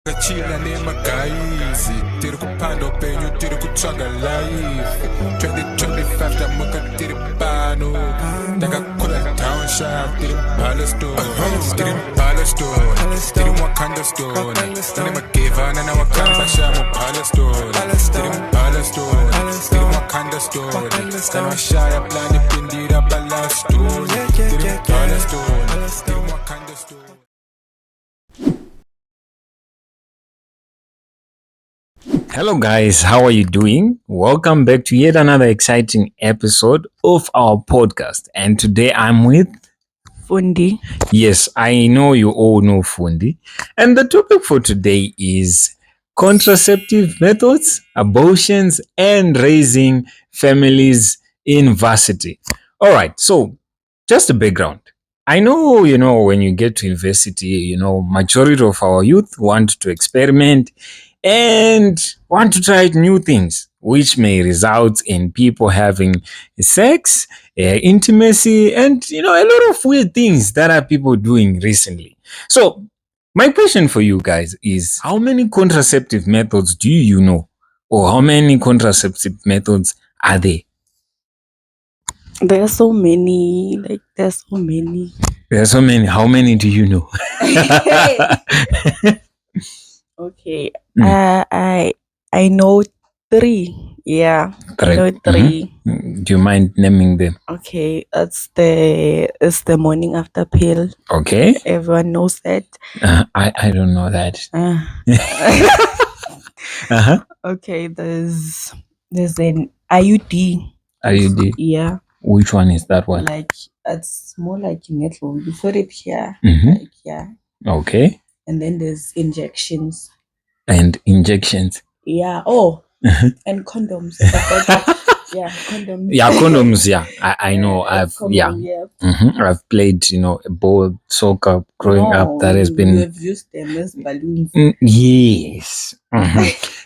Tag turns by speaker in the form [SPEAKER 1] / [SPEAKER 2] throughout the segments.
[SPEAKER 1] Chila nema guys, tiri kupanda upenyu, tiri kutsvaga life. 2025 tamuka tiri pano, takakura town sharp, tiri Palestone, tiri Palestone, tiri Wakanda stone. Nane magevana na wakamba shamu Palestone, tiri Palestone, tiri Wakanda stone. Kana washaya plani pindira Palestone, tiri Palestone, tiri Wakanda stone.
[SPEAKER 2] Hello guys, how are you doing? Welcome back to yet another exciting episode of our podcast. And today I'm with
[SPEAKER 3] Fundi.
[SPEAKER 2] Yes, I know you all know Fundi. And the topic for today is contraceptive methods, abortions, and raising families in varsity. All right, so just a background. I know, when you get to university, majority of our youth want to experiment and want to try new things, which may result in people having sex, intimacy, and a lot of weird things that are people doing recently. So, my question for you guys is: how many contraceptive methods do you know, or how many contraceptive methods are there?
[SPEAKER 3] There are so many. There's so many.
[SPEAKER 2] There are so many. How many do you know?
[SPEAKER 3] Okay. I know 3. Yeah. I know 3.
[SPEAKER 2] Do you mind naming them?
[SPEAKER 3] Okay. It's the morning after pill.
[SPEAKER 2] Okay.
[SPEAKER 3] Everyone knows that.
[SPEAKER 2] I don't know that.
[SPEAKER 3] Okay. There's an IUD.
[SPEAKER 2] IUD.
[SPEAKER 3] Yeah.
[SPEAKER 2] Which one is that one?
[SPEAKER 3] Like it's more like nettle. You put it here.
[SPEAKER 2] Mhm.
[SPEAKER 3] Yeah.
[SPEAKER 2] Okay.
[SPEAKER 3] And then there's injections.
[SPEAKER 2] And injections.
[SPEAKER 3] Yeah. Oh, and condoms. Yeah, condoms.
[SPEAKER 2] Yeah, condoms. Yeah, I know. I've I've played ball, soccer growing up. That has been.
[SPEAKER 3] You have used them as balloons.
[SPEAKER 2] Yes.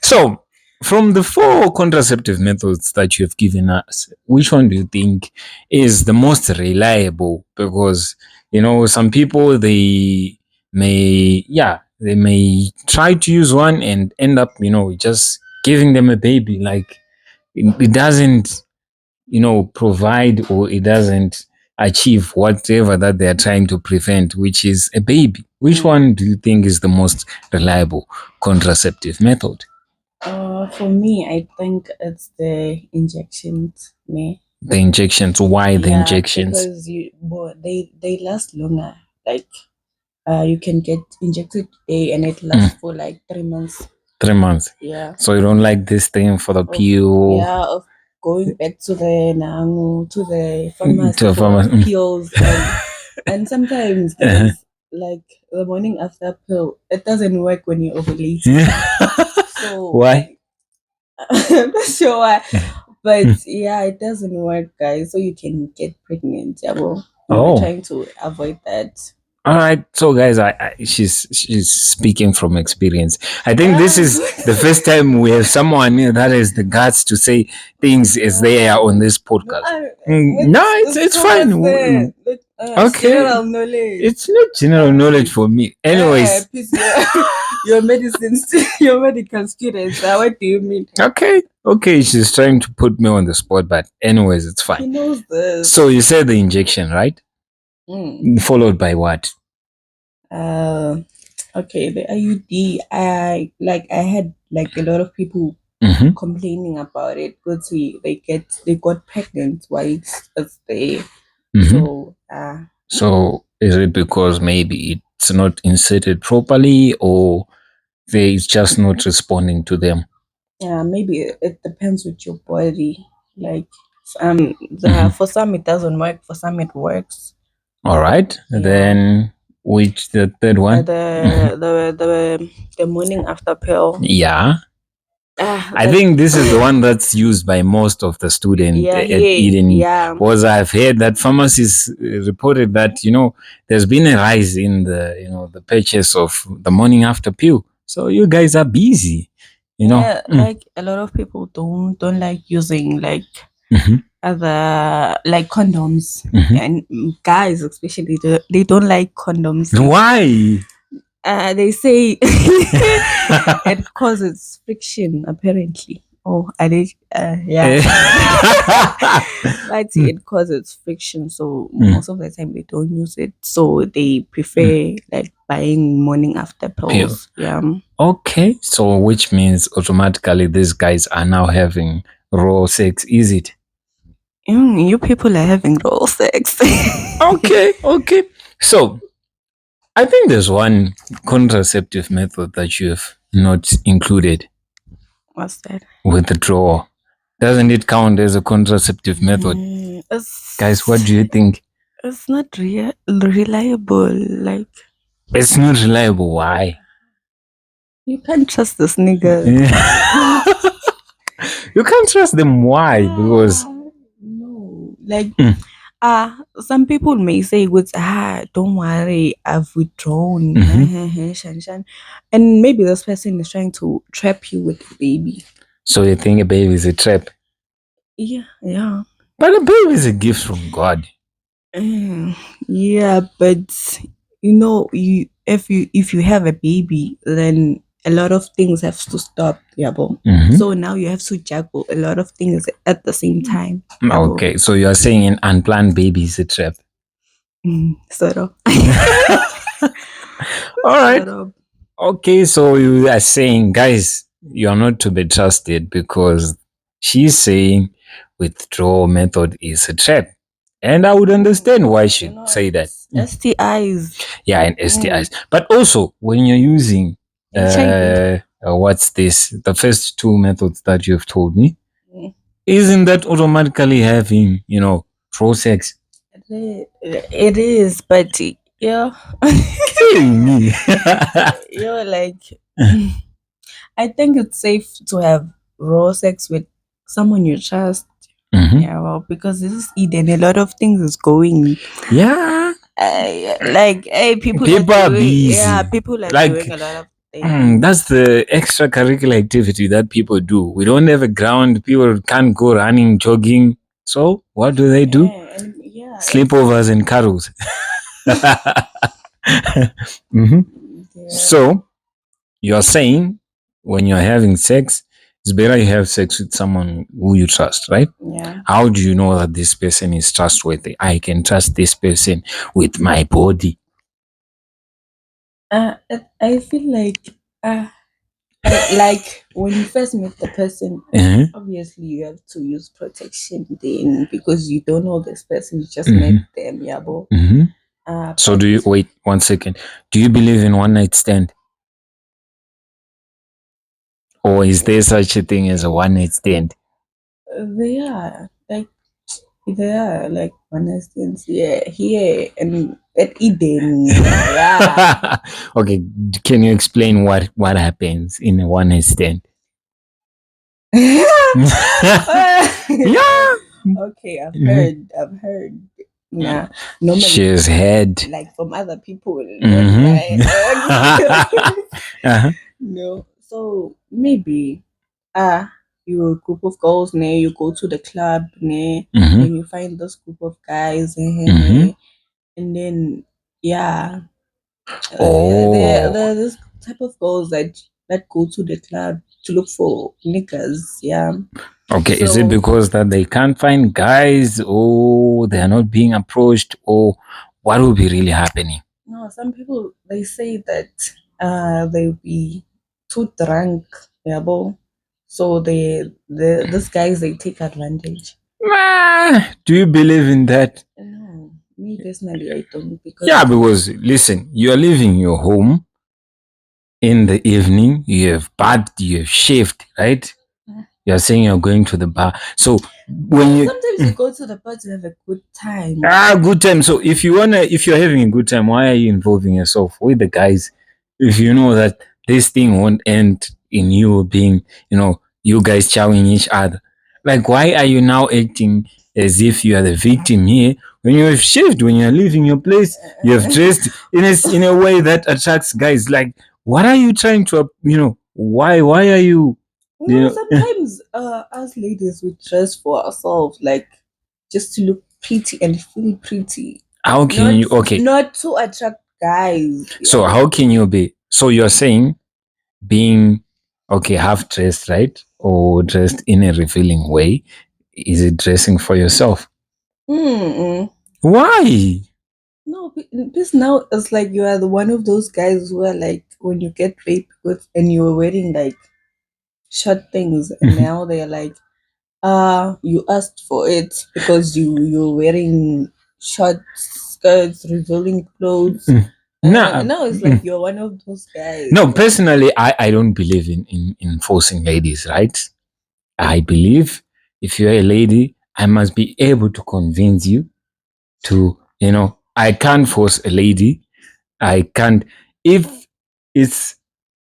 [SPEAKER 2] So, from the 4 contraceptive methods that you have given us, which one do you think is the most reliable? Because some people they may try to use one and end up just giving them a baby. Like it doesn't provide, or it doesn't achieve whatever that they are trying to prevent, which is a baby. Which one do you think is the most reliable contraceptive method?
[SPEAKER 3] For me, I think it's the injections.
[SPEAKER 2] The injections. Why the injections?
[SPEAKER 3] Because they last longer. Like you can get injected today and it lasts for like 3 months.
[SPEAKER 2] 3 months.
[SPEAKER 3] Yeah.
[SPEAKER 2] So you don't like this thing for the pill?
[SPEAKER 3] Yeah, of going back to the pharmacy
[SPEAKER 2] To a
[SPEAKER 3] for
[SPEAKER 2] pharmacy.
[SPEAKER 3] pills and sometimes like the morning after pill, it doesn't work when you're ovulating. So
[SPEAKER 2] Why?
[SPEAKER 3] I'm not sure why. But yeah, it doesn't work, guys. So you can get pregnant. Yeah, well, we're trying to avoid that.
[SPEAKER 2] All right, so guys, she's speaking from experience. I think this is the first time we have someone that has the guts to say things as they are on this podcast. No, it's fine. Okay,
[SPEAKER 3] general knowledge.
[SPEAKER 2] It's not general knowledge for me. Anyways,
[SPEAKER 3] your medical students. What do you mean?
[SPEAKER 2] Okay, she's trying to put me on the spot, but anyways, it's fine.
[SPEAKER 3] He knows this.
[SPEAKER 2] So you said the injection, right? Followed by what?
[SPEAKER 3] Okay, the IUD. I had like a lot of people complaining about it because they got pregnant while it's there.
[SPEAKER 2] So is it because maybe it's not inserted properly, or it's just not responding to them?
[SPEAKER 3] Yeah, maybe it depends with your body. Like for some it doesn't work, for some it works.
[SPEAKER 2] All right. Yeah. Then which the third one?
[SPEAKER 3] The morning after pill.
[SPEAKER 2] Yeah. I think this is the one that's used by most of the students at Eden. Yeah. Because I've heard that pharmacists reported that there's been a rise in the the purchase of the morning after pill. So you guys are busy,
[SPEAKER 3] Yeah, like a lot of people don't like using like other like condoms, and guys especially they don't like condoms.
[SPEAKER 2] Why?
[SPEAKER 3] They say it causes friction, apparently. Oh, I did. Yeah. But
[SPEAKER 2] Mm,
[SPEAKER 3] it causes friction, so
[SPEAKER 2] mm,
[SPEAKER 3] most of the time they don't use it. So they prefer like buying morning after
[SPEAKER 2] pill.
[SPEAKER 3] pills. Yeah.
[SPEAKER 2] Okay, so which means automatically these guys are now having raw sex, is it?
[SPEAKER 3] You people are having oral sex.
[SPEAKER 2] Okay, okay. So I think there's one contraceptive method that you've not included.
[SPEAKER 3] What's that?
[SPEAKER 2] Withdrawal. Doesn't it count as a contraceptive method? Guys, what do you think?
[SPEAKER 3] It's not reliable. Like
[SPEAKER 2] It's not reliable. Why?
[SPEAKER 3] you can't trust this nigga.
[SPEAKER 2] You can't trust them. Why? Because
[SPEAKER 3] No, like
[SPEAKER 2] Mm,
[SPEAKER 3] some people may say with don't worry, I've withdrawn. Shan, shan. And maybe this person is trying to trap you with a baby.
[SPEAKER 2] so you think a baby is a trap?
[SPEAKER 3] Yeah.
[SPEAKER 2] But a baby is a gift from God.
[SPEAKER 3] Yeah, but you if you have a baby, then a lot of things have to stop, yabo.
[SPEAKER 2] Mhm.
[SPEAKER 3] So now you have to juggle a lot of things at the same time. Yabo.
[SPEAKER 2] Okay, so you are saying an unplanned baby is a trap.
[SPEAKER 3] Sort of.
[SPEAKER 2] All right.
[SPEAKER 3] Sort of.
[SPEAKER 2] Okay, so you are saying, guys, you are not to be trusted because she's saying withdrawal method is a trap. And I would understand why she'd say that.
[SPEAKER 3] STIs.
[SPEAKER 2] Yeah, and STIs. But also, when you're using,
[SPEAKER 3] HIV.
[SPEAKER 2] what's this? The first two methods that you've told me,
[SPEAKER 3] Mm.
[SPEAKER 2] isn't that automatically having, pro sex?
[SPEAKER 3] It is, but yeah.
[SPEAKER 2] Killing me.
[SPEAKER 3] You're like I think it's safe to have raw sex with someone you trust.
[SPEAKER 2] Mhm.
[SPEAKER 3] Yeah, well, because this is Eden, a lot of things is going.
[SPEAKER 2] Yeah.
[SPEAKER 3] Like, hey, people
[SPEAKER 2] People
[SPEAKER 3] are
[SPEAKER 2] are
[SPEAKER 3] doing.
[SPEAKER 2] busy.
[SPEAKER 3] Yeah, people are
[SPEAKER 2] Like,
[SPEAKER 3] doing a lot of things.
[SPEAKER 2] that's the extracurricular activity that people do. We don't have a ground. People can't go running, jogging. So what do they do?
[SPEAKER 3] Yeah,
[SPEAKER 2] Sleepovers and carols. Mhm.
[SPEAKER 3] yeah.
[SPEAKER 2] So you're saying when you're having sex, it's better you have sex with someone who you trust, right?
[SPEAKER 3] Yeah.
[SPEAKER 2] How do you know that this person is trustworthy? I can trust this person with my body.
[SPEAKER 3] I feel like when you first meet the person,
[SPEAKER 2] Uh-huh.
[SPEAKER 3] obviously you have to use protection then because you don't know this person, you just
[SPEAKER 2] Mhm.
[SPEAKER 3] met them, yeah, but
[SPEAKER 2] Mhm. So
[SPEAKER 3] but
[SPEAKER 2] do you wait 1 second? Do you believe in one night stand? Or is there such a thing as a one night stand?
[SPEAKER 3] they are like one instance, yeah, here and at Eden, yeah.
[SPEAKER 2] Okay, can you explain what happens in a one night stand? Yeah.
[SPEAKER 3] Okay, I've heard. Nah, normally
[SPEAKER 2] She's head.
[SPEAKER 3] like from other people.
[SPEAKER 2] Mhm. Uh-huh.
[SPEAKER 3] No, so maybe you're a group of girls, ne, you go to the club, ne,
[SPEAKER 2] Mhm.
[SPEAKER 3] then you find this group of guys,
[SPEAKER 2] Mhm.
[SPEAKER 3] and then yeah,
[SPEAKER 2] Oh.
[SPEAKER 3] they're this type of girls that go to the club to look for niggas, yeah.
[SPEAKER 2] Okay, is it
[SPEAKER 3] So
[SPEAKER 2] because that they can't find guys or they are not being approached or what will be really happening?
[SPEAKER 3] no, some people they say that they'll be too drunk, yeah, bo. So these guys they take advantage.
[SPEAKER 2] Do you believe in that?
[SPEAKER 3] No, me personally I don't because
[SPEAKER 2] Yeah, because listen, you are leaving your home in the evening, you have bathed, you have shaved, right? You're saying you're going to the bar. So when you
[SPEAKER 3] sometimes you go to the bar to have a good time.
[SPEAKER 2] good time. So if you're having a good time, why are you involving yourself with the guys? If you know that this thing won't end in you being, you guys chowing each other. Like, why are you now acting as if you are the victim here when you have shaved, when you're leaving your place, you have dressed in a way that attracts guys? Like, what are you trying to, why are you,
[SPEAKER 3] No, sometimes us ladies we dress for ourselves, like just to look pretty and feel pretty.
[SPEAKER 2] how can you, okay,
[SPEAKER 3] Not to attract guys.
[SPEAKER 2] so
[SPEAKER 3] Yeah.
[SPEAKER 2] how can you be So you're saying being okay, half dressed, right? Or dressed in a revealing way. Is it dressing for yourself?
[SPEAKER 3] Mm-mm.
[SPEAKER 2] Why?
[SPEAKER 3] No, because now it's like you are the one of those guys who are like when you get raped with and you were wearing like short things and now they're like, you asked for it because you're wearing short skirts, revealing clothes.
[SPEAKER 2] No,
[SPEAKER 3] Now it's like you're one of those guys.
[SPEAKER 2] no.
[SPEAKER 3] Like,
[SPEAKER 2] Personally, I don't believe in forcing ladies, right? I believe if you're a lady, I must be able to convince you to, I can't force a lady. I can't. If it's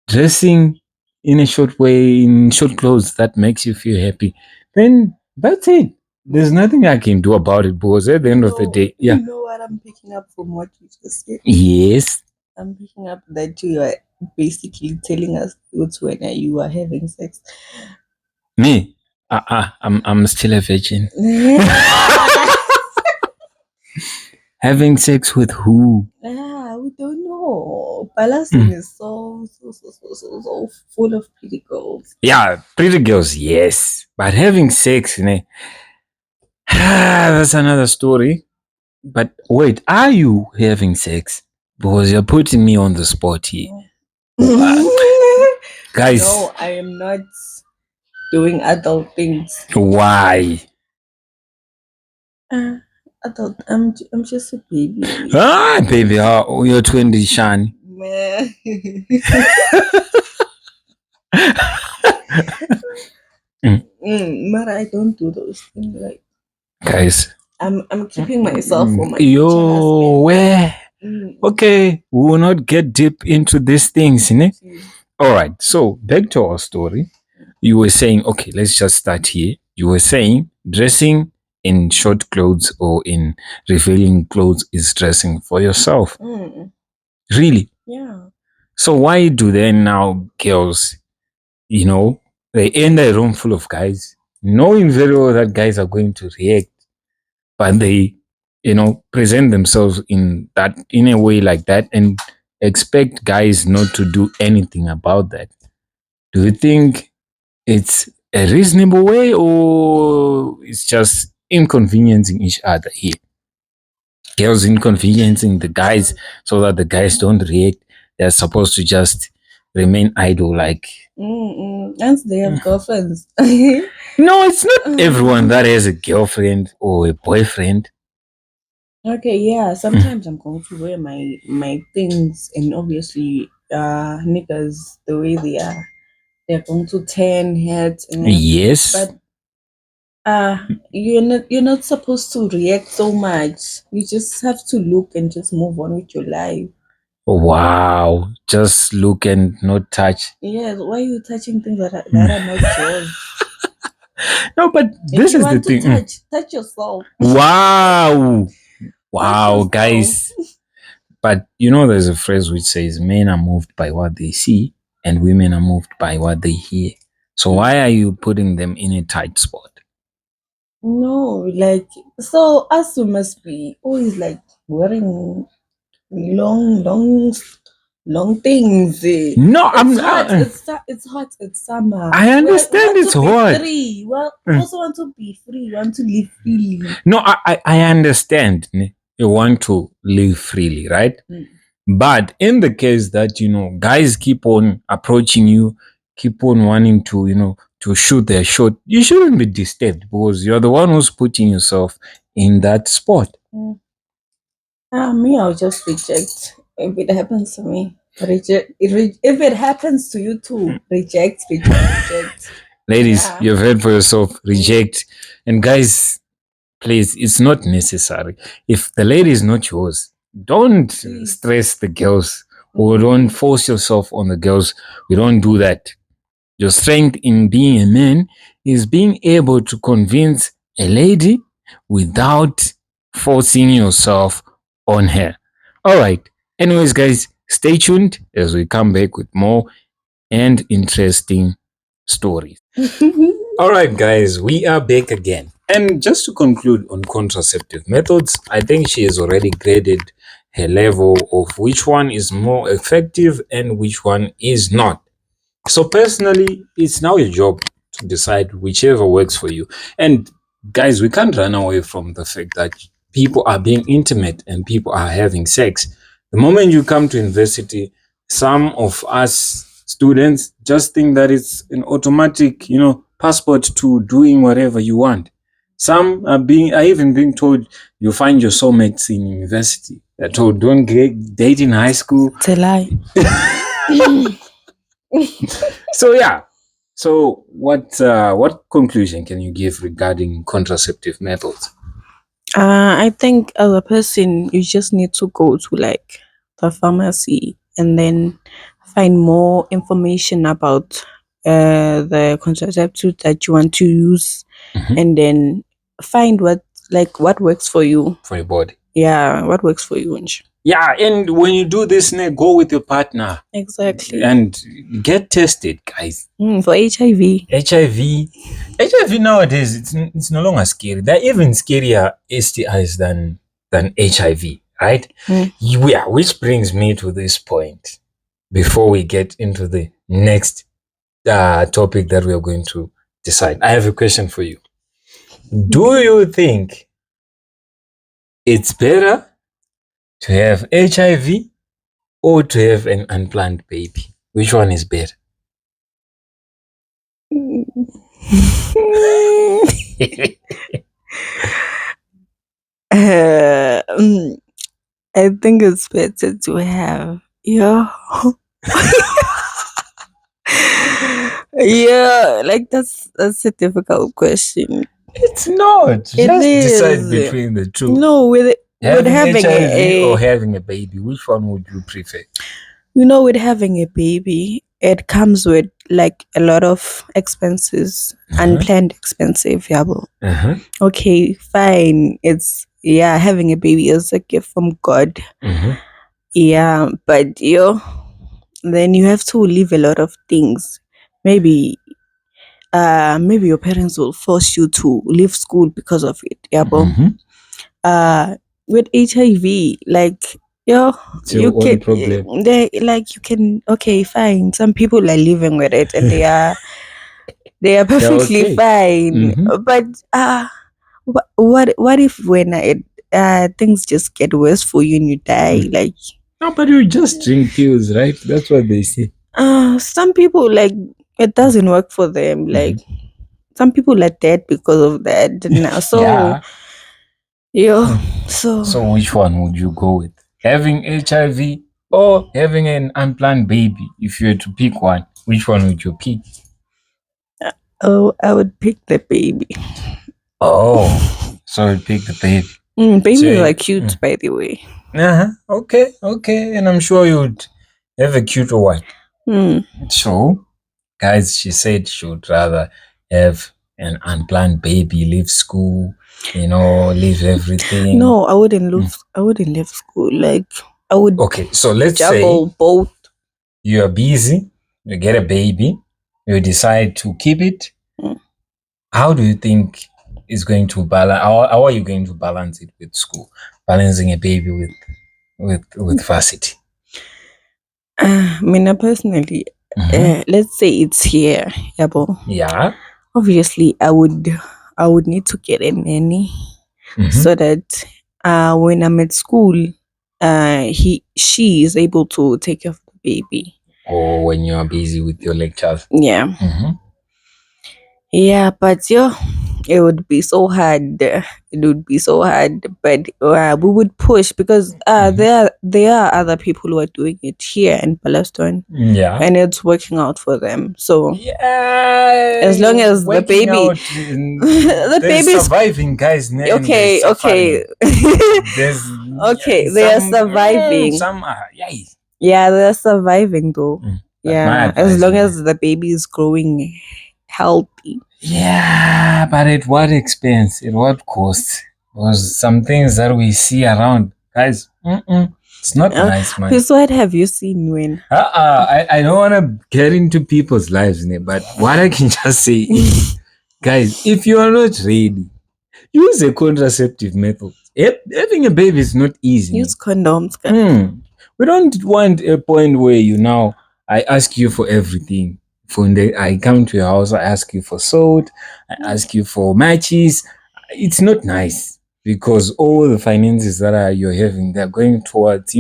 [SPEAKER 2] dressing in a short way, in short clothes that makes you feel happy, then that's it. There's nothing I can do about it because at the end of the day, yeah.
[SPEAKER 3] you know what I'm picking up from what you just said?
[SPEAKER 2] Yes.
[SPEAKER 3] I'm picking up that you are basically telling us it's when you are having sex.
[SPEAKER 2] Me? I'm still a virgin. Having sex with who?
[SPEAKER 3] We don't know. Palestine is so full of pretty girls.
[SPEAKER 2] Yeah, pretty girls, yes. But having sex, that's another story. But wait, are you having sex? Because you're putting me on the spot here. Guys.
[SPEAKER 3] No, I am not doing adult things.
[SPEAKER 2] Why?
[SPEAKER 3] Adult, I'm just a baby.
[SPEAKER 2] Baby, you're 20, Shan.
[SPEAKER 3] But I don't do those things. Like,
[SPEAKER 2] guys,
[SPEAKER 3] I'm keeping myself for my
[SPEAKER 2] yo, where?
[SPEAKER 3] Mm.
[SPEAKER 2] Okay, we will not get deep into these things, All right, so back to our story. You were saying, okay, let's just start here. You were saying dressing in short clothes or in revealing clothes is dressing for yourself. Really?
[SPEAKER 3] Yeah.
[SPEAKER 2] So why do then now girls, they enter a room full of guys, knowing very well that guys are going to react, but they, present themselves in a way like that and expect guys not to do anything about that? Do you think it's a reasonable way or it's just inconveniencing each other here? Girls inconveniencing the guys so that the guys don't react. They're supposed to just remain idle like.
[SPEAKER 3] And they have girlfriends.
[SPEAKER 2] No, it's not everyone that has a girlfriend or a boyfriend.
[SPEAKER 3] Okay, yeah. Sometimes I'm going to wear my things, and obviously, niggas the way they are, they're going to tan heads.
[SPEAKER 2] Yes.
[SPEAKER 3] But you're not supposed to react so much. You just have to look and just move on with your life.
[SPEAKER 2] Wow, just look and not touch.
[SPEAKER 3] Yes, why are you touching things that are not yours?
[SPEAKER 2] No, but this is the thing.
[SPEAKER 3] Touch yourself.
[SPEAKER 2] Wow. Wow, guys. But there's a phrase which says men are moved by what they see and women are moved by what they hear. So why are you putting them in a tight spot?
[SPEAKER 3] No, like, so us we must be always like wearing long things.
[SPEAKER 2] No,
[SPEAKER 3] it's hot. It's hot. It's summer.
[SPEAKER 2] I understand
[SPEAKER 3] we
[SPEAKER 2] it's hot.
[SPEAKER 3] Free. Well, we also want to be free. We want to live freely.
[SPEAKER 2] No, I understand. You want to live freely, right? But in the case that guys keep on approaching you, keep on wanting to to shoot their shot, you shouldn't be disturbed because you're the one who's putting yourself in that spot.
[SPEAKER 3] Me, I'll just reject if it happens to me. Reject. If it happens to you too, reject.
[SPEAKER 2] Ladies, you've heard for yourself. Reject. And guys, please, it's not necessary. If the lady is not yours, don't stress the girls or don't force yourself on the girls. We don't do that. Your strength in being a man is being able to convince a lady without forcing yourself on her. All right. Anyways, guys, stay tuned as we come back with more and interesting stories. All right, guys, we are back again. And just to conclude on contraceptive methods, I think she has already graded her level of which one is more effective and which one is not. So personally, it's now your job to decide whichever works for you. And guys, we can't run away from the fact that people are being intimate and people are having sex. The moment you come to university, some of us students just think that it's an automatic, passport to doing whatever you want. Some are even being told you find your soulmates in university. They're told don't date in high school.
[SPEAKER 3] It's a lie.
[SPEAKER 2] So yeah. So what conclusion can you give regarding contraceptive methods?
[SPEAKER 3] I think as a person, you just need to go to like the pharmacy and then find more information about the contraceptive that you want to use, and then find what works for you.
[SPEAKER 2] For your body.
[SPEAKER 3] Yeah, what works for you.
[SPEAKER 2] Yeah, and when you do this, go with your partner
[SPEAKER 3] Exactly.
[SPEAKER 2] and get tested, guys.
[SPEAKER 3] For HIV.
[SPEAKER 2] HIV nowadays it's no longer scary. They're even scarier STIs than HIV, right? Yeah, which brings me to this point before we get into the next topic that we are going to decide. I have a question for you. Do you think it's better to have HIV or to have an unplanned baby? Which one is better?
[SPEAKER 3] I think it's better to have yeah, like that's a difficult question.
[SPEAKER 2] It's not. Just decide between the two.
[SPEAKER 3] No, with having
[SPEAKER 2] HIV or having a baby, which one would you prefer?
[SPEAKER 3] With having a baby, it comes with like a lot of expenses, unplanned expensive. Okay, fine. It's having a baby is a gift from God. Yeah, but then you have to leave a lot of things. Maybe your parents will force you to leave school because of it. With HIV, like
[SPEAKER 2] it's your own problem.
[SPEAKER 3] You can, okay, fine. Some people are living with it and they are perfectly fine. But what if when things just get worse for you and you die? Like,
[SPEAKER 2] no, but you just drink pills, right? That's what they say.
[SPEAKER 3] Some people, like, it doesn't work for them. Like, some people are dead because of that now. So
[SPEAKER 2] so which one would you go with? Having HIV or having an unplanned baby? If you had to pick one, which one would you pick?
[SPEAKER 3] Oh, I would pick the baby.
[SPEAKER 2] Oh, so I'd pick the baby.
[SPEAKER 3] Babies are cute, by the way.
[SPEAKER 2] Okay. And I'm sure you'd have a cuter one. So, guys, she said she would rather have an unplanned baby, leave school, leave everything.
[SPEAKER 3] No, I wouldn't leave school. Like, I would.
[SPEAKER 2] Okay, so let's
[SPEAKER 3] juggle
[SPEAKER 2] say
[SPEAKER 3] both.
[SPEAKER 2] You are busy, you get a baby, you decide to keep it. How do you think is going to balance? How are you going to balance it with school? Balancing a baby with Varsity?
[SPEAKER 3] Personally, let's say it's here,
[SPEAKER 2] Yeah.
[SPEAKER 3] Obviously, I would need to get a nanny so that when I'm at school, she is able to take care of the baby.
[SPEAKER 2] Or when you are busy with your lectures.
[SPEAKER 3] Yeah. Yeah, but it would be so hard. It would be so hard, but we would push because there are other people who are doing it here in Palestine.
[SPEAKER 2] Yeah,
[SPEAKER 3] and it's working out for them. So
[SPEAKER 2] yeah,
[SPEAKER 3] as long as the baby, the baby's
[SPEAKER 2] surviving, guys.
[SPEAKER 3] Okay.
[SPEAKER 2] There's
[SPEAKER 3] okay, they are surviving.
[SPEAKER 2] Some are,
[SPEAKER 3] yeah, they're surviving though. Yeah, as long as the baby is growing healthy.
[SPEAKER 2] Yeah, but at what expense? At what cost? Because some things that we see around, guys, it's not nice, man.
[SPEAKER 3] So what have you seen when?
[SPEAKER 2] I don't want to get into people's lives, but what I can just say is, guys, if you are not ready, use a contraceptive method. Having a baby is not easy.
[SPEAKER 3] Use condoms, guys.
[SPEAKER 2] We don't want a point where I ask you for everything. I come to your house, I ask you for salt, I ask you for matches. It's not nice because all the finances that you're having, they're going towards,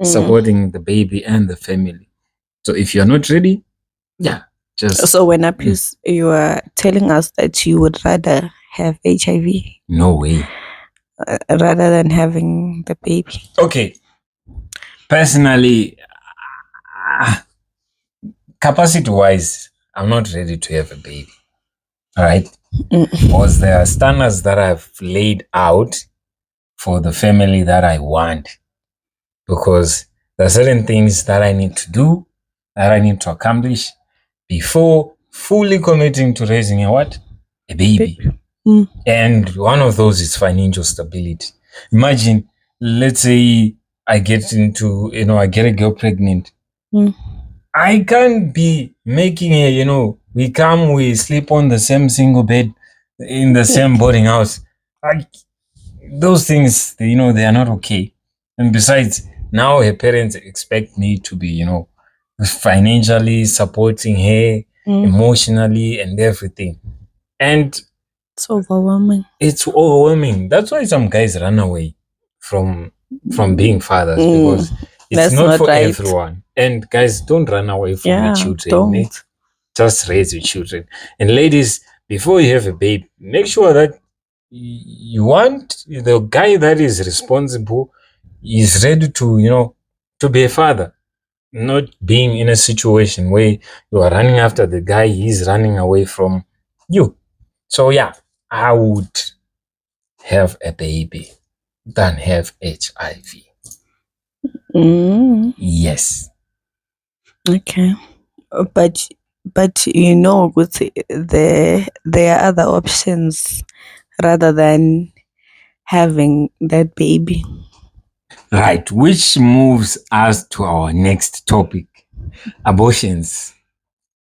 [SPEAKER 2] supporting the baby and the family. So if you're not ready, just
[SPEAKER 3] So when you are telling us that you would rather have HIV
[SPEAKER 2] no way.
[SPEAKER 3] Rather than having the baby.
[SPEAKER 2] Okay. Personally, capacity-wise, I'm not ready to have a baby. All right? Because there are standards that I've laid out for the family that I want. Because there are certain things that I need to do, that I need to accomplish before fully committing to raising a baby. And one of those is financial stability. Imagine, let's say I get I get a girl pregnant. I can't be making we sleep on the same single bed in the same boarding house. Those things, they are not okay. And besides, now her parents expect me to be, financially supporting her, emotionally and everything. And
[SPEAKER 3] it's overwhelming.
[SPEAKER 2] It's overwhelming. That's why some guys run away from being fathers because it's not for everyone. And guys, don't run away from your children.
[SPEAKER 3] Don't.
[SPEAKER 2] Just raise your children. And ladies, before you have a baby, make sure that you want the guy that is responsible is ready to be a father. Not being in a situation where you are running after the guy, he's running away from you. So yeah, I would have a baby than have HIV. Yes.
[SPEAKER 3] Okay. But there are other options rather than having that baby.
[SPEAKER 2] Right, which moves us to our next topic, abortions.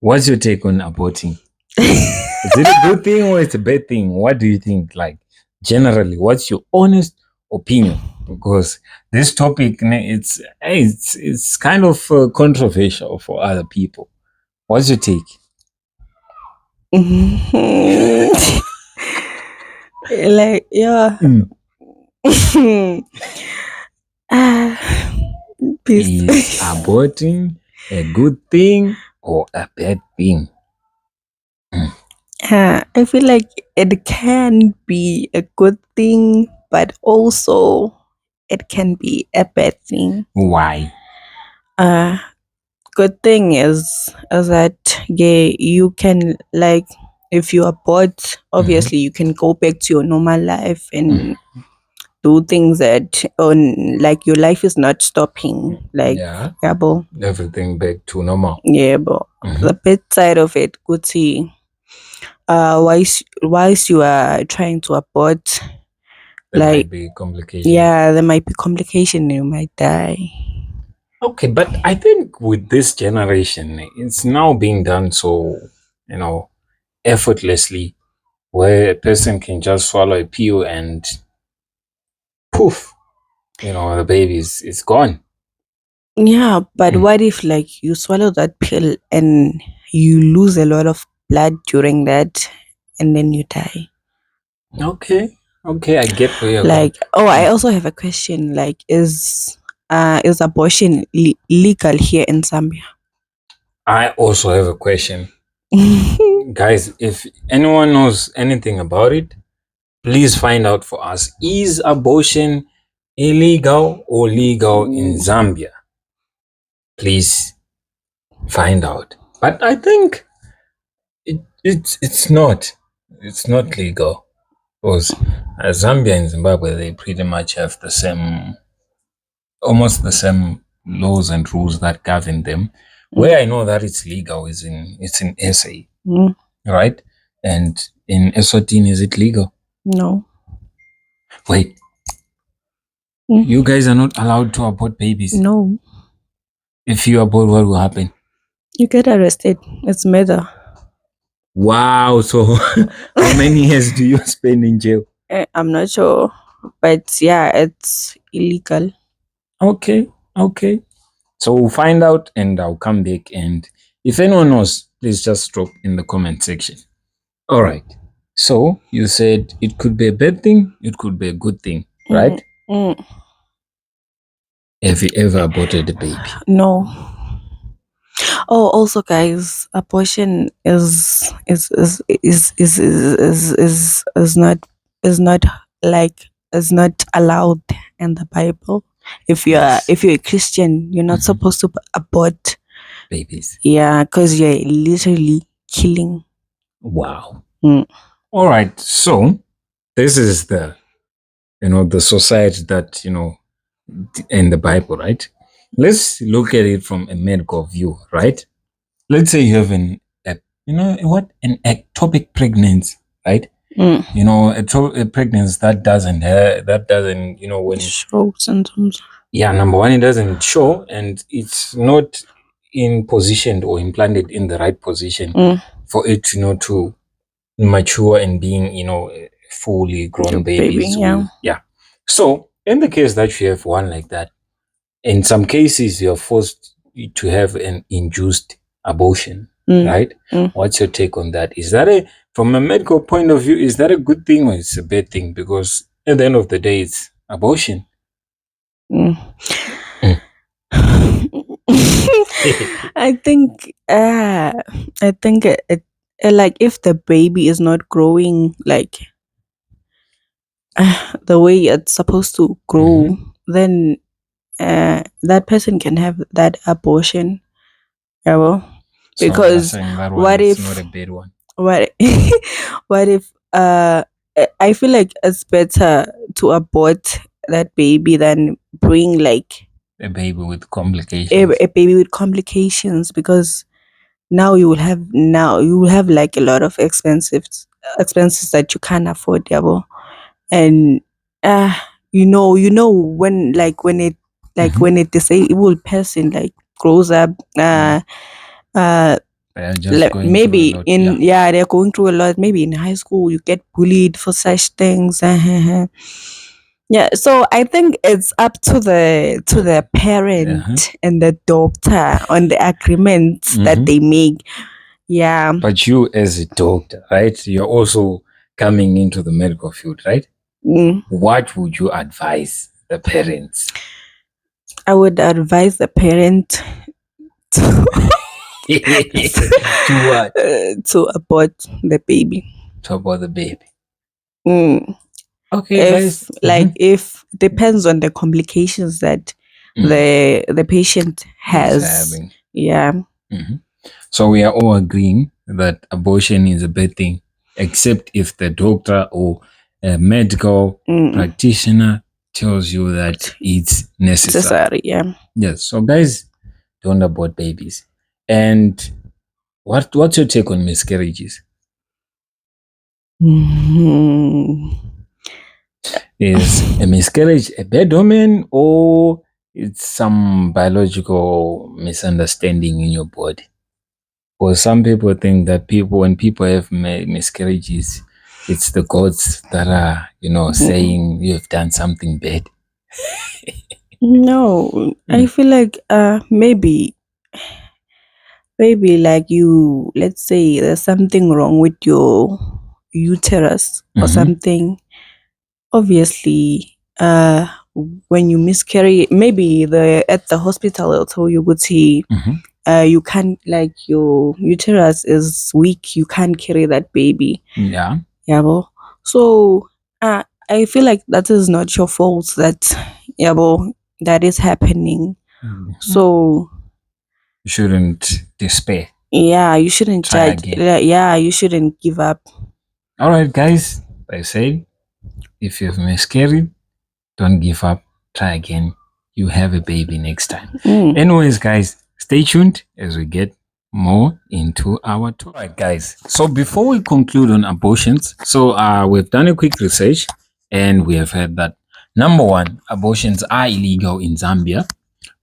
[SPEAKER 2] What's your take on aborting? Is it a good thing or it's a bad thing? What do you think? Like, generally, what's your honest opinion? Because this topic, it's kind of controversial for other people. What's your take?
[SPEAKER 3] Like, yeah.
[SPEAKER 2] Is aborting a good thing or a bad thing?
[SPEAKER 3] I feel like it can be a good thing, but also it can be a bad thing.
[SPEAKER 2] Why?
[SPEAKER 3] Good thing is that you can, like, if you abort, obviously you can go back to your normal life and do things that like your life is not stopping. Like,
[SPEAKER 2] everything back to normal.
[SPEAKER 3] Yeah, but the bad side of it, good see. Whilst you are trying to abort,
[SPEAKER 2] there might be complications.
[SPEAKER 3] Yeah, there might be complication. You might die.
[SPEAKER 2] Okay, but I think with this generation, it's now being done so, effortlessly, where a person can just swallow a pill and poof, the baby is gone.
[SPEAKER 3] Yeah, but what if like you swallow that pill and you lose a lot of blood during that, and then you die?
[SPEAKER 2] Okay, I get where you're
[SPEAKER 3] going. I also have a question. Like, is abortion legal here in Zambia?
[SPEAKER 2] I also have a question. Guys, if anyone knows anything about it, please find out for us. Is abortion illegal or legal in Zambia? Please find out. But I think it's not legal, because Zambia and Zimbabwe, they pretty much have almost the same laws and rules that govern them. Where I know that it's legal is in SA, right? And in Eswatini, is it legal?
[SPEAKER 3] No.
[SPEAKER 2] Wait. You guys are not allowed to abort babies?
[SPEAKER 3] No.
[SPEAKER 2] If you abort, what will happen?
[SPEAKER 3] You get arrested. It's murder.
[SPEAKER 2] Wow. So how many years do you spend in jail?
[SPEAKER 3] I'm not sure. but yeah, it's illegal.
[SPEAKER 2] Okay, okay. So we'll find out and I'll come back. And if anyone knows, please just drop in the comment section. All right. So you said it could be a bad thing, it could be a good thing, right?
[SPEAKER 3] Mm.
[SPEAKER 2] Have you ever aborted a baby?
[SPEAKER 3] No. Oh, also, guys, abortion is not like is not allowed in the Bible. If you're
[SPEAKER 2] Yes.
[SPEAKER 3] if you're a Christian, you're not supposed to abort.
[SPEAKER 2] Babies.
[SPEAKER 3] Yeah, because you're literally killing.
[SPEAKER 2] Wow.
[SPEAKER 3] Mm.
[SPEAKER 2] All right. So this is the the society that in the Bible, right? Let's look at it from a medical view, right? Let's say you have an ectopic pregnancy, right?
[SPEAKER 3] Mm.
[SPEAKER 2] A pregnancy that doesn't when
[SPEAKER 3] Show symptoms.
[SPEAKER 2] number one, it doesn't show, and it's not in positioned or implanted in the right position for it to mature and being a fully grown
[SPEAKER 3] Your baby,
[SPEAKER 2] babies
[SPEAKER 3] yeah.
[SPEAKER 2] So in the case that you have one like that, in some cases you're forced to have an induced abortion, right? What's your take on that? Is that from a medical point of view, is that a good thing or it's a bad thing? Because at the end of the day, it's abortion.
[SPEAKER 3] Mm.
[SPEAKER 2] Mm.
[SPEAKER 3] I think like if the baby is not growing like the way it's supposed to grow, then that person can have that abortion. Yeah, well,
[SPEAKER 2] So you're
[SPEAKER 3] because
[SPEAKER 2] saying that one
[SPEAKER 3] what
[SPEAKER 2] is
[SPEAKER 3] if
[SPEAKER 2] not a bad one.
[SPEAKER 3] what what if I feel like it's better to abort that baby than bring like
[SPEAKER 2] A baby with complications.
[SPEAKER 3] a baby with complications, because now you will have like a lot of expenses that you can't afford, yeah, and uh when when a disabled person like grows up, uh
[SPEAKER 2] They're just going through a
[SPEAKER 3] maybe
[SPEAKER 2] lot.
[SPEAKER 3] in they're going through a lot. Maybe in high school you get bullied for such things. Yeah, so I think it's up to the parent and the doctor on the agreements that they make. Yeah.
[SPEAKER 2] But you as a doctor, right? You're also coming into the medical field, right? What would you advise the parents?
[SPEAKER 3] I would advise the parent to
[SPEAKER 2] To what?
[SPEAKER 3] to abort the baby.
[SPEAKER 2] To abort the baby. Okay,
[SPEAKER 3] If
[SPEAKER 2] guys.
[SPEAKER 3] if depends on the complications that the patient has.
[SPEAKER 2] having.
[SPEAKER 3] Yeah.
[SPEAKER 2] So we are all agreeing that abortion is a bad thing, except if the doctor or a medical practitioner tells you that it's necessary.
[SPEAKER 3] Yeah.
[SPEAKER 2] Yes. So guys, don't abort babies. And what's your take on miscarriages? Is a miscarriage a bad omen, or it's some biological misunderstanding in your body? Because some people think that when people have miscarriages, it's the gods that are, saying you have done something bad.
[SPEAKER 3] No, I feel like maybe like let's say there's something wrong with your uterus or something. Obviously, when you miscarry, maybe at the hospital they'll tell you, good, see, you can't, like, your uterus is weak, you can't carry that baby.
[SPEAKER 2] Yeah.
[SPEAKER 3] Yeah, well, so I feel like that is not your fault that, yeah, well, that is happening. So
[SPEAKER 2] you shouldn't despair.
[SPEAKER 3] Yeah, you shouldn't
[SPEAKER 2] Try
[SPEAKER 3] judge.
[SPEAKER 2] again.
[SPEAKER 3] Yeah, you shouldn't give up.
[SPEAKER 2] All right, guys. I say, if you've miscarried, don't give up. Try again. You have a baby next time. Anyways, guys, stay tuned as we get more into our talk. All right, guys. So before we conclude on abortions, we've done a quick research and we have heard that, number one, abortions are illegal in Zambia,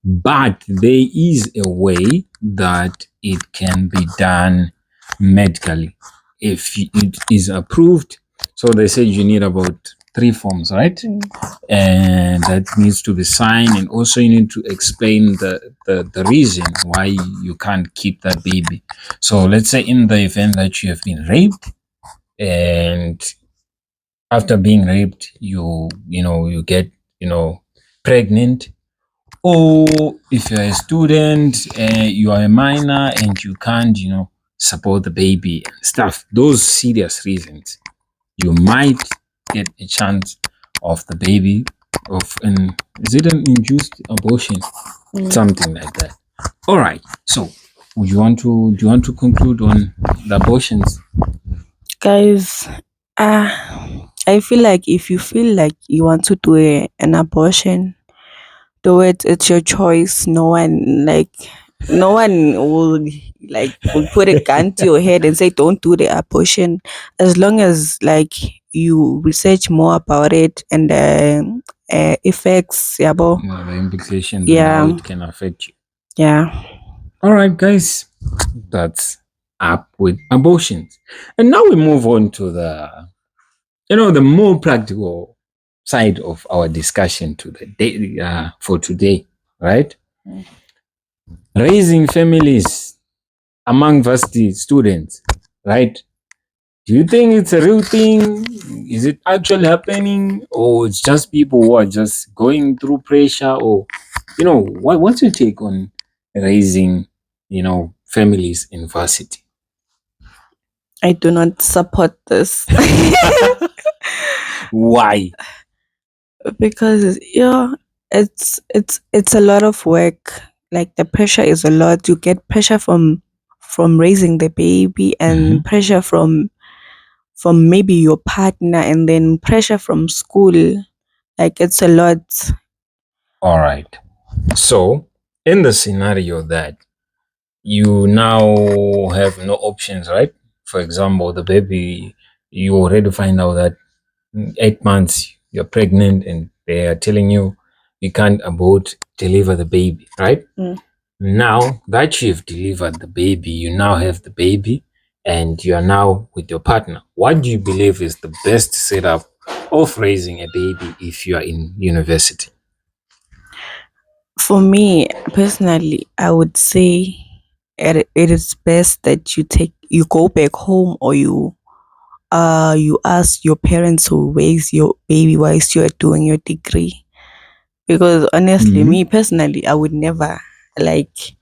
[SPEAKER 2] but there is a way that it can be done medically if it is approved. So they said you need about 3 forms, right? And that needs to be signed, and also you need to explain the reason why you can't keep that baby. So let's say in the event that you have been raped, and after being raped you get pregnant, or if you're a student, you are a minor and you can't support the baby and stuff, those serious reasons, you might get a chance of the baby of an is it an induced abortion, something like that. All right, so do you want to conclude on the abortions?
[SPEAKER 3] Guys, I feel like if you feel like you want to do an abortion, do it. It's your choice. No one will put a gun to your head and say don't do the abortion. As long as you research more about it and the effects, yeah,
[SPEAKER 2] The implications and
[SPEAKER 3] yeah,
[SPEAKER 2] how it can affect you.
[SPEAKER 3] yeah.
[SPEAKER 2] All right, guys, that's up with abortions. And now we move on to the more practical side of our discussion for today, right? Raising families among varsity students, right? Do you think it's a real thing? Is it actually happening? Or it's just people who are just going through pressure? Or, what's your take on raising, families in varsity?
[SPEAKER 3] I do not support this.
[SPEAKER 2] Why?
[SPEAKER 3] Because it's a lot of work. Like the pressure is a lot. You get pressure from raising the baby, and pressure from maybe your partner, and then pressure from school. Like it's a lot.
[SPEAKER 2] All right. So, in the scenario that you now have no options, right? For example, the baby, you already find out that 8 months you're pregnant and they are telling you you can't deliver the baby, right? Now that you've delivered the baby, you now have the baby and you are now with your partner. What do you believe is the best setup of raising a baby if you are in university?
[SPEAKER 3] For me personally, I would say it is best that you go back home, or you ask your parents to raise your baby whilst you are doing your degree. Because honestly, me personally, I would never like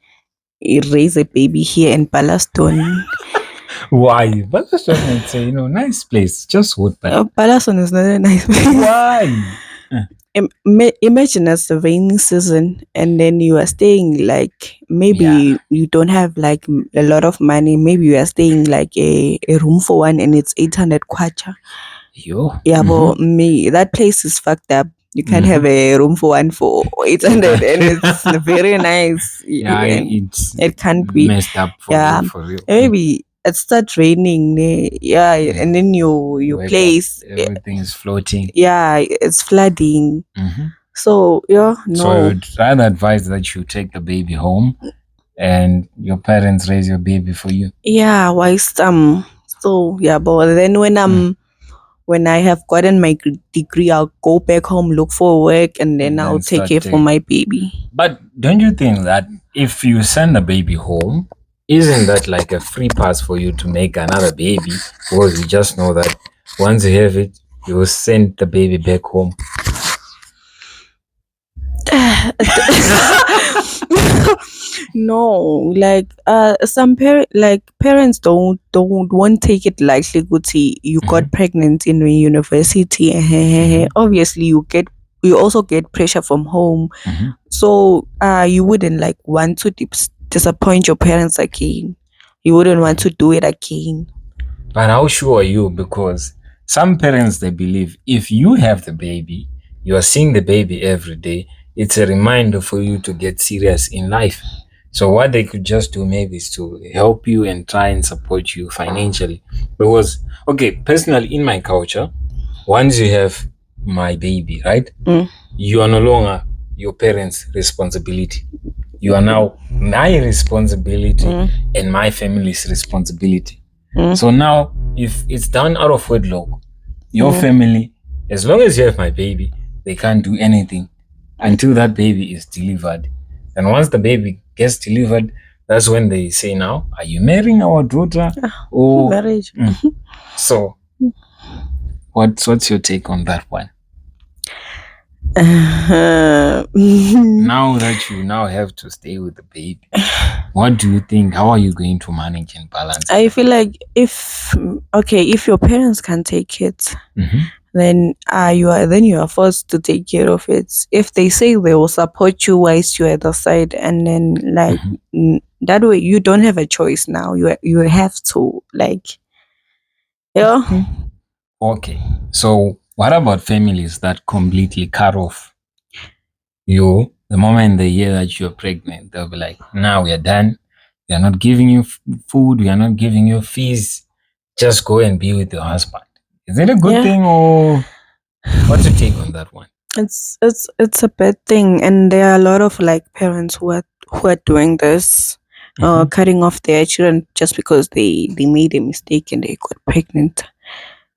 [SPEAKER 3] raise a baby here in Palestone.
[SPEAKER 2] Why? But that's what I'd say, nice place, just wood, but
[SPEAKER 3] Palestone is not a nice place.
[SPEAKER 2] why?
[SPEAKER 3] Imagine it's the rainy season, and then you are staying maybe
[SPEAKER 2] Yeah.
[SPEAKER 3] you don't have a lot of money. Maybe you are staying a room for one, and it's 800 kwacha.
[SPEAKER 2] Yo.
[SPEAKER 3] Yeah, but me, that place is fucked up. You can't have a room for one for 800, and it's very nice.
[SPEAKER 2] Yeah,
[SPEAKER 3] And
[SPEAKER 2] it's
[SPEAKER 3] it can't be.
[SPEAKER 2] messed up for
[SPEAKER 3] Yeah,
[SPEAKER 2] you, for real.
[SPEAKER 3] maybe it starts raining. Yeah, and then you
[SPEAKER 2] Wake up,
[SPEAKER 3] place.
[SPEAKER 2] everything is floating.
[SPEAKER 3] Yeah, it's flooding. So
[SPEAKER 2] So
[SPEAKER 3] no.
[SPEAKER 2] you'd rather advise that you take the baby home and your parents raise your baby for you.
[SPEAKER 3] Yeah, why so yeah, but then when I have gotten my degree, I'll go back home, look for work, and then I'll take care for my baby.
[SPEAKER 2] But don't you think that if you send the baby home, isn't that like a free pass for you to make another baby? Because you just know that once you have it, you will send the baby back home.
[SPEAKER 3] No, some parents don't won't take it lightly. Guti, you got pregnant in university. Obviously, you also get pressure from home. So you wouldn't want to disappoint your parents again. You wouldn't want to do it again.
[SPEAKER 2] But how sure are you? Because some parents, they believe if you have the baby, you are seeing the baby every day, it's a reminder for you to get serious in life. So what they could just do maybe is to help you and try and support you financially. Because, okay, personally in my culture, once you have my baby, right, you are no longer your parents' responsibility. You are now my responsibility and my family's responsibility. So now, if it's done out of wedlock, your family As long as you have my baby, they can't do anything until that baby is delivered. And once the baby gets delivered, that's when they say, now, are you marrying our daughter? Or
[SPEAKER 3] Marriage.
[SPEAKER 2] so what's your take on that one? Now that you now have to stay with the baby, what do you think? How are you going to manage and balance?
[SPEAKER 3] I feel like if your parents can take it, then you are forced to take care of it. If they say they will support you whilst you're at the side, and then like that way you don't have a choice now. You have to like yeah.
[SPEAKER 2] Okay. So what about families that completely cut off you the moment they hear that you're pregnant? They'll be like, now we are done. We are not giving you food. We are not giving you fees. Just go and be with your husband. Is it a good thing, or what's your take on that one?
[SPEAKER 3] It's a bad thing, and there are a lot of like parents who are doing this, cutting off their children just because they made a mistake and they got pregnant.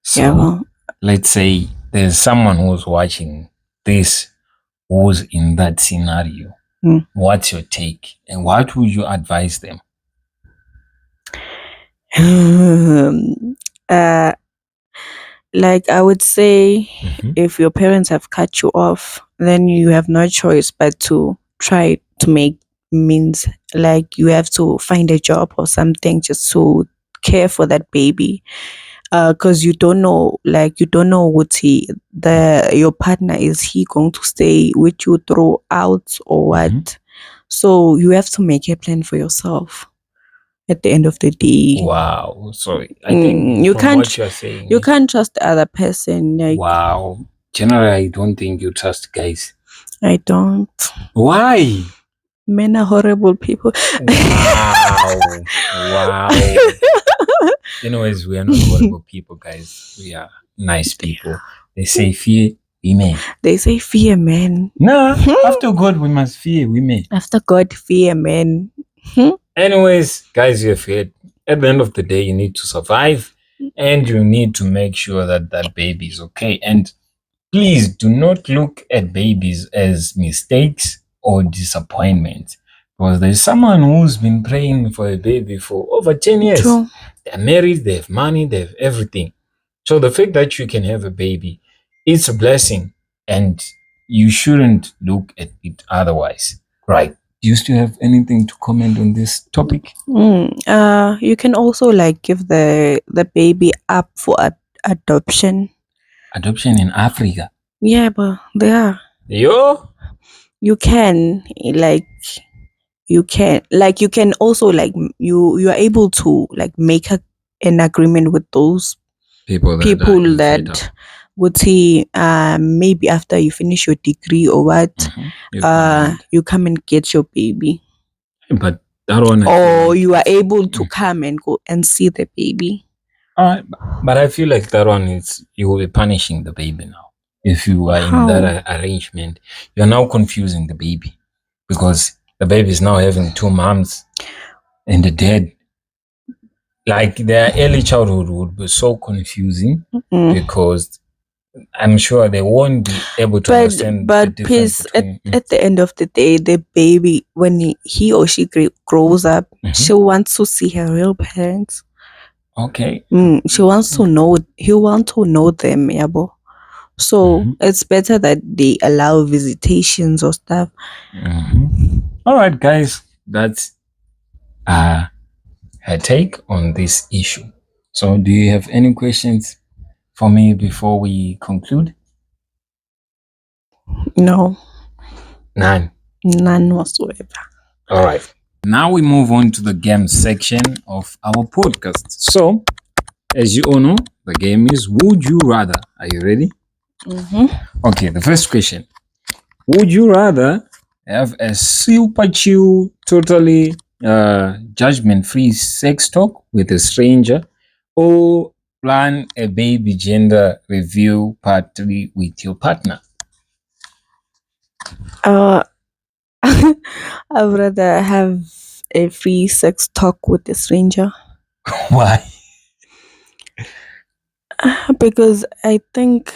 [SPEAKER 2] So let's say there's someone who's watching this who's in that scenario. What's your take, and what would you advise them?
[SPEAKER 3] Like I would say, if your parents have cut you off, then you have no choice but to try to make means. Like you have to find a job or something just to care for that baby. Because you don't know what your partner, is he going to stay with you throughout or what. So you have to make a plan for yourself at the end of the day.
[SPEAKER 2] Wow. So I think
[SPEAKER 3] you
[SPEAKER 2] from
[SPEAKER 3] can't
[SPEAKER 2] what you're saying,
[SPEAKER 3] you can't trust the other person. Like,
[SPEAKER 2] wow. Generally, I don't think you trust guys.
[SPEAKER 3] I don't.
[SPEAKER 2] Why?
[SPEAKER 3] Men are horrible people.
[SPEAKER 2] Wow. Wow. Anyways, we are not horrible people, guys. We are nice people. They say fear women.
[SPEAKER 3] They say fear men.
[SPEAKER 2] Nah, after God, we must fear women.
[SPEAKER 3] After God, fear men.
[SPEAKER 2] Anyways, guys, you have heard. At the end of the day, you need to survive, and you need to make sure that that baby is okay. And please do not look at babies as mistakes or disappointments, because there's someone who's been praying for a baby for over 10 years.
[SPEAKER 3] True.
[SPEAKER 2] They're married, they have money, they have everything. So the fact that you can have a baby, it's a blessing, and you shouldn't look at it otherwise. Right. Do you still have anything to comment on this topic?
[SPEAKER 3] You can also like give the baby up for adoption.
[SPEAKER 2] Adoption in Africa?
[SPEAKER 3] Yeah, but they are.
[SPEAKER 2] Yo?
[SPEAKER 3] You can also like you are able to like make an agreement with those people that would say maybe after you finish your degree or what, you come and get your baby.
[SPEAKER 2] But that one,
[SPEAKER 3] or you are able to come and go and see the baby.
[SPEAKER 2] But I feel like that one is, you will be punishing the baby now. If you are in that arrangement, you are now confusing the baby, because the baby is now having two moms and the dad. Like their early childhood would be so confusing, because I'm sure they won't be able to understand the difference between,
[SPEAKER 3] at the end of the day, the baby, when he or she grows up, she wants to see her real parents.
[SPEAKER 2] Okay.
[SPEAKER 3] She wants to know. He wants to know them, yabo. So it's better that they allow visitations or stuff.
[SPEAKER 2] All right, guys, that's her take on this issue. So, do you have any questions for me before we conclude?
[SPEAKER 3] No.
[SPEAKER 2] None
[SPEAKER 3] whatsoever.
[SPEAKER 2] All right. Now we move on to the game section of our podcast. So, as you all know, the game is Would You Rather. Are you ready? Okay, the first question. Would you rather have a super chill, totally judgment-free sex talk with a stranger, or plan a baby gender reveal party with your partner?
[SPEAKER 3] I would rather have a free sex talk with a stranger.
[SPEAKER 2] Why?
[SPEAKER 3] Because I think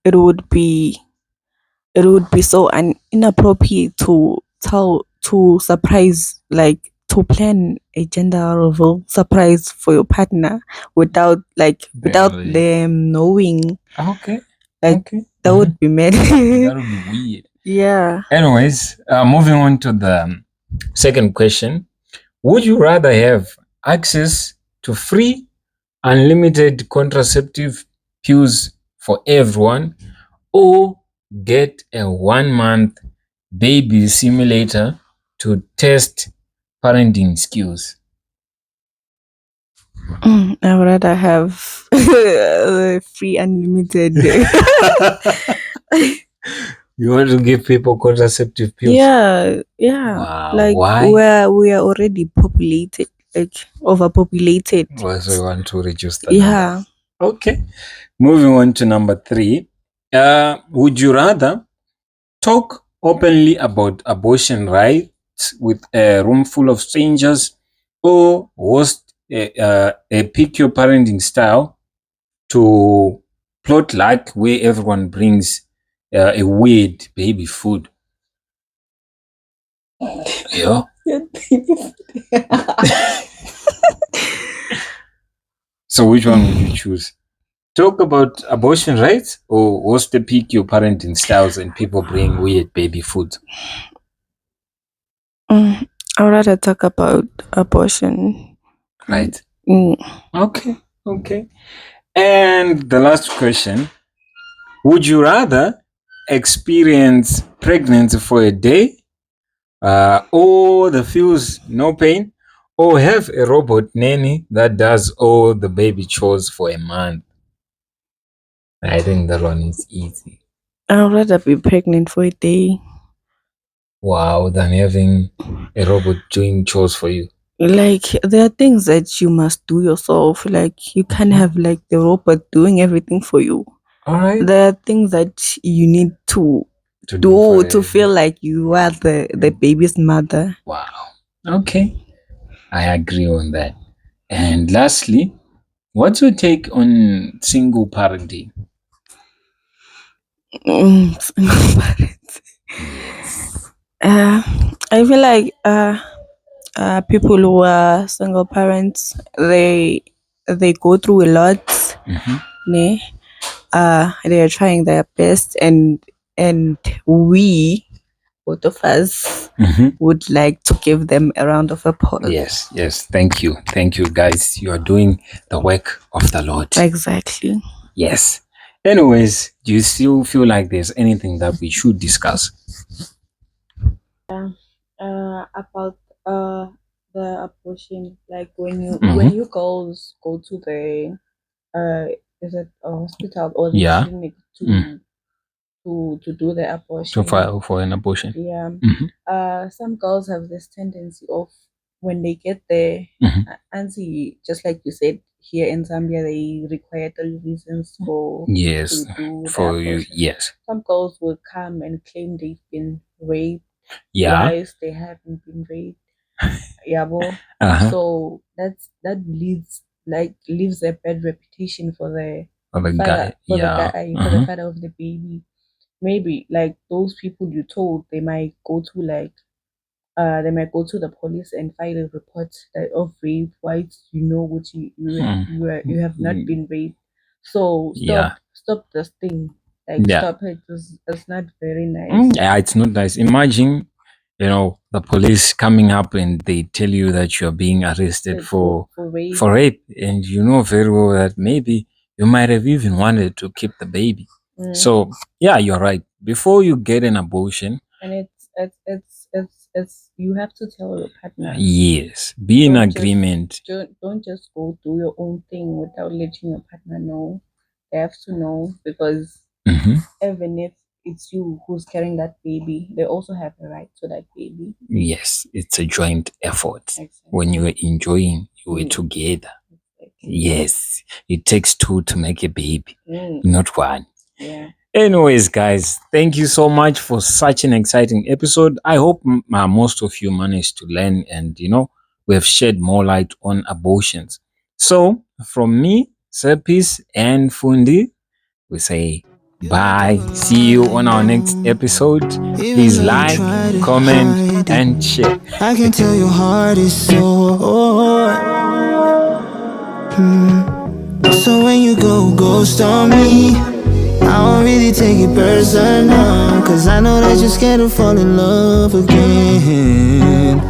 [SPEAKER 3] it would be so inappropriate to tell to surprise, like to plan a gender reveal surprise for your partner without without
[SPEAKER 2] Really?
[SPEAKER 3] them knowing.
[SPEAKER 2] Okay.
[SPEAKER 3] Like
[SPEAKER 2] Okay.
[SPEAKER 3] that would be mad.
[SPEAKER 2] That would be weird.
[SPEAKER 3] Yeah.
[SPEAKER 2] Anyways, moving on to the second question. Would you rather have access to free, unlimited contraceptive pills for everyone, or get a 1 month baby simulator to test parenting skills?
[SPEAKER 3] I would rather have free unlimited.
[SPEAKER 2] You want to give people contraceptive pills?
[SPEAKER 3] Yeah, yeah.
[SPEAKER 2] Wow.
[SPEAKER 3] Like
[SPEAKER 2] Why?
[SPEAKER 3] we are already populated, like overpopulated.
[SPEAKER 2] So you want to reduce the
[SPEAKER 3] Yeah.
[SPEAKER 2] number? Okay. Moving on to number 3. Would you rather talk openly about abortion rights with a room full of strangers, or host a pick your parenting style to plot like where everyone brings a weird baby food? Yeah. So which one would you choose? Talk about abortion rights, or host a pick your parenting styles and people bring weird baby food?
[SPEAKER 3] I would rather talk about abortion.
[SPEAKER 2] Right.
[SPEAKER 3] Mm.
[SPEAKER 2] Okay. Okay. And the last question. Would you rather experience pregnancy for a day, or the feels no pain, or have a robot nanny that does all the baby chores for a month? I think that one is easy.
[SPEAKER 3] I would rather be pregnant for a day.
[SPEAKER 2] Wow, than having a robot doing chores for you.
[SPEAKER 3] Like there are things that you must do yourself. Like you can't have like the robot doing everything for you.
[SPEAKER 2] All right.
[SPEAKER 3] There are things that you need to do to feel like you are the baby's mother.
[SPEAKER 2] Wow. Okay. I agree on that. And lastly, what's your take on single parenting?
[SPEAKER 3] Single parent.
[SPEAKER 2] Yes.
[SPEAKER 3] I feel like people who are single parents, they go through a lot.
[SPEAKER 2] Mhm.
[SPEAKER 3] Ne? They are trying their best, and we, both of us,
[SPEAKER 2] Mhm.
[SPEAKER 3] would like to give them a round of applause.
[SPEAKER 2] Yes, yes. Thank you. Thank you, guys. You are doing the work of the Lord.
[SPEAKER 3] Exactly.
[SPEAKER 2] Yes. Anyways, do you still feel like there's anything that we should discuss?
[SPEAKER 3] About the abortion, like when
[SPEAKER 2] Mhm.
[SPEAKER 3] you girls go to the is it a hospital or the
[SPEAKER 2] Yeah.
[SPEAKER 3] clinic
[SPEAKER 2] Mm.
[SPEAKER 3] to do the
[SPEAKER 2] To
[SPEAKER 3] abortion.
[SPEAKER 2] file for an abortion.
[SPEAKER 3] Yeah.
[SPEAKER 2] Mhm.
[SPEAKER 3] Some girls have this tendency of when they get there,
[SPEAKER 2] Mhm.
[SPEAKER 3] auntie, just like you said, here in Zambia, they require 3 reasons for
[SPEAKER 2] Yes.
[SPEAKER 3] to do the
[SPEAKER 2] For you,
[SPEAKER 3] abortion.
[SPEAKER 2] yes.
[SPEAKER 3] Some girls will come and claim they've been raped
[SPEAKER 2] Yeah.
[SPEAKER 3] whilst they haven't been raped. Yeah,
[SPEAKER 2] Uh-huh.
[SPEAKER 3] so that leaves a bad reputation for the
[SPEAKER 2] For the
[SPEAKER 3] father,
[SPEAKER 2] guy.
[SPEAKER 3] for the
[SPEAKER 2] Yeah.
[SPEAKER 3] guy, for the father of the baby. Maybe like those people you told, they might go to the police and file a report of rape, whilst you know what you have not been raped. So
[SPEAKER 2] Yeah.
[SPEAKER 3] stop this thing. Like
[SPEAKER 2] Yeah.
[SPEAKER 3] stop it. It's not very nice.
[SPEAKER 2] Yeah, it's not nice. Imagine, the police coming up and they tell you that you're being arrested for
[SPEAKER 3] rape.
[SPEAKER 2] rape, and you know very well that maybe you might have even wanted to keep the baby. So yeah, you're right. Before you get an abortion,
[SPEAKER 3] And it's you have to tell your partner.
[SPEAKER 2] yes, be in
[SPEAKER 3] Don't just-
[SPEAKER 2] agreement.
[SPEAKER 3] Don't just go do your own thing without letting your partner know. They have to know, because
[SPEAKER 2] Mhm.
[SPEAKER 3] even if it's you who's carrying that baby, they also have a right to that baby.
[SPEAKER 2] Yes, it's a joint effort.
[SPEAKER 3] Exactly.
[SPEAKER 2] When you were enjoying, you were
[SPEAKER 3] Mm.
[SPEAKER 2] together.
[SPEAKER 3] Exactly.
[SPEAKER 2] Yes, it takes two to make a baby, not one.
[SPEAKER 3] Yeah.
[SPEAKER 2] Anyways, guys, thank you so much for such an exciting episode. I hope most of you managed to learn, and we have shed more light on abortions. So, from me, SIR.PEACE and Fundi, we say Bye. See you on our next episode.
[SPEAKER 4] Even
[SPEAKER 2] Please
[SPEAKER 4] though you
[SPEAKER 2] like,
[SPEAKER 4] try to
[SPEAKER 2] comment,
[SPEAKER 4] hide it,
[SPEAKER 2] and share.
[SPEAKER 4] I can tell your heart is sore. So when you go ghost on me, I don't really take it personal, 'cause I know that you're scared to fall in love again.